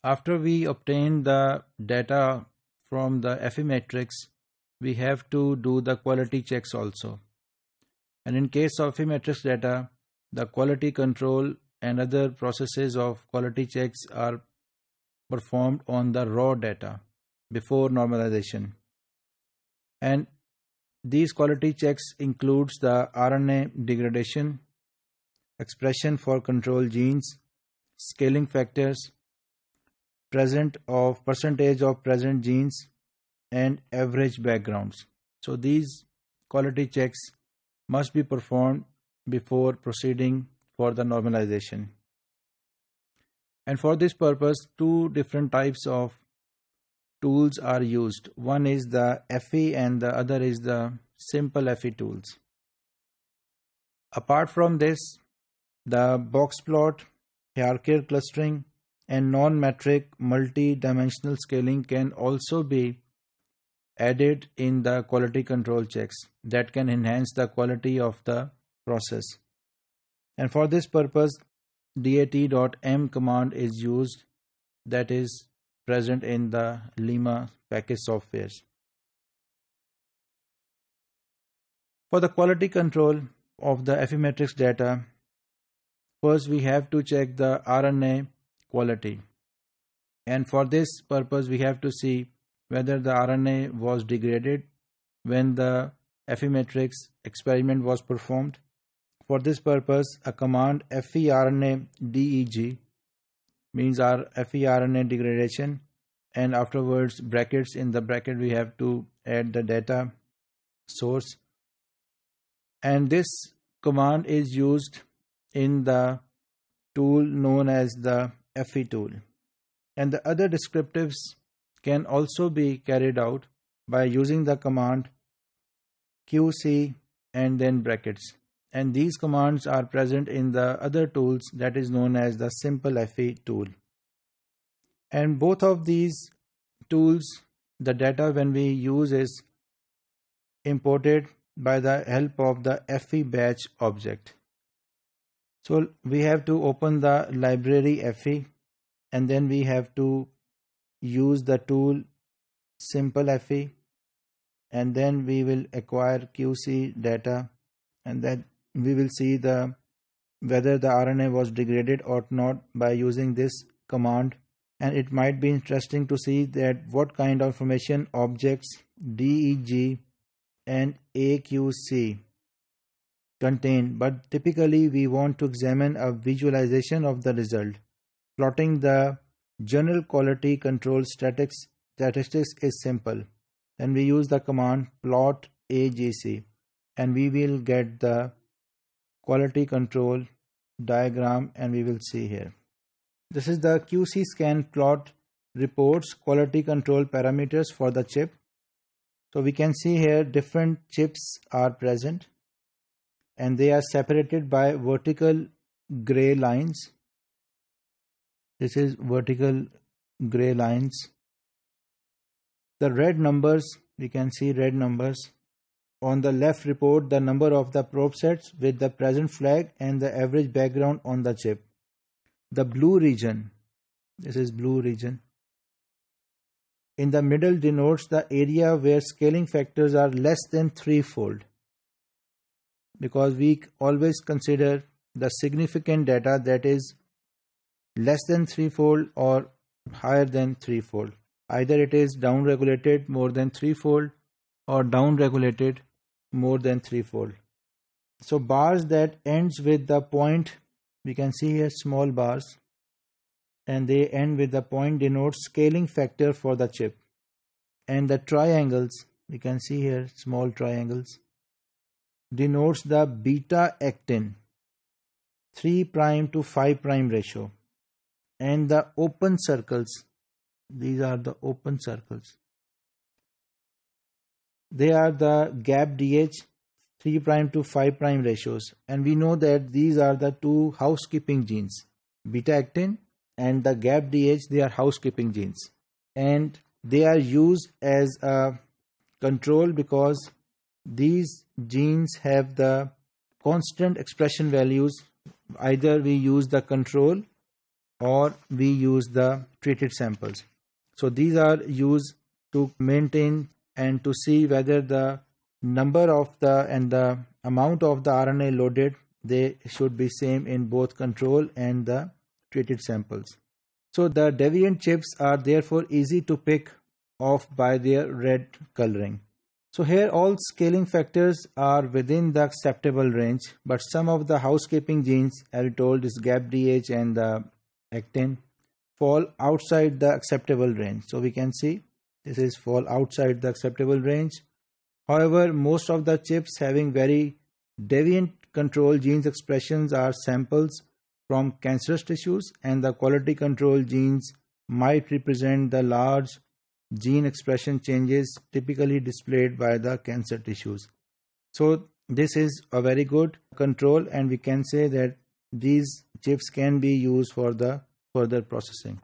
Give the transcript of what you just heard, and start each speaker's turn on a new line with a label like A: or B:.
A: After we obtain the data from the FE matrix, we have to do the quality checks also. And in case of FE matrix data, the quality control and other processes of quality checks are performed on the raw data before normalization. And these quality checks includes the RNA degradation, expression for control genes, scaling factors, percentage of present genes, and average backgrounds. So these quality checks must be performed before proceeding for the normalization. And for this purpose, two different types of tools are used. One is the FE and the other is the simple FE tools. Apart from this, the box plot, hierarchical clustering, and non-metric multi-dimensional scaling can also be added in the quality control checks that can enhance the quality of the process. And for this purpose, dat.m command is used, that is present in the Lima package softwares. For the quality control of the FE matrix data, first we have to check the RNA quality. And for this purpose, we have to see whether the RNA was degraded when the FE matrix experiment was performed. For this purpose, a command FeRNA DEG means our FeRNA degradation, and afterwards brackets. In the bracket we have to add the data source, and this command is used in the tool known as the FE tool. And the other descriptives can also be carried out by using the command QC and then brackets. And these commands are present in the other tools that is known as the simple FE tool. And both of these tools, the data when we use is imported by the help of the FE batch object. So we have to open the library FE, and then we have to use the tool simple FE, and then we will acquire QC data, and then we will see whether the RNA was degraded or not by using this command. And it might be interesting to see that what kind of information objects DEG and AQC contain, but typically we want to examine a visualization of the result. Plotting the general quality control statistics is simple. Then we use the command plot AGC, and we will get the quality control diagram, and we will see here. This is the QC scan plot reports quality control parameters for the chip. So we can see here different chips are present, and they are separated by vertical gray lines. This is vertical gray lines. The red numbers, we can see red numbers. On the left report the number of the probe sets with the present flag and the average background on the chip. The blue region, this is blue region. In the middle denotes the area where scaling factors are less than threefold, because we always consider the significant data that is less than threefold or higher than threefold. Either it is down-regulated more than threefold or down-regulated more than threefold. So bars that ends with the point, we can see here small bars, and they end with the point denotes scaling factor for the chip. And the triangles, we can see here small triangles, denotes the beta actin 3' to 5' ratio. And the open circles, these are the open circles, they are the gap DH 3' to 5' ratios, and we know that these are the two housekeeping genes, beta actin and the gap DH. They are housekeeping genes, and they are used as a control because these genes have the constant expression values. Either we use the control or we use the treated samples. So these are used to maintain and to see whether the number of the and the amount of the RNA loaded, they should be same in both control and the treated samples. So the deviant chips are therefore easy to pick off by their red coloring. So here all scaling factors are within the acceptable range, but some of the housekeeping genes, as I told, is GAPDH and the actin, fall outside the acceptable range. So we can see this is fall outside the acceptable range. However, most of the chips having very deviant control genes expressions are samples from cancerous tissues, and the quality control genes might represent the large gene expression changes typically displayed by the cancer tissues. So this is a very good control, and we can say that these chips can be used for the further processing.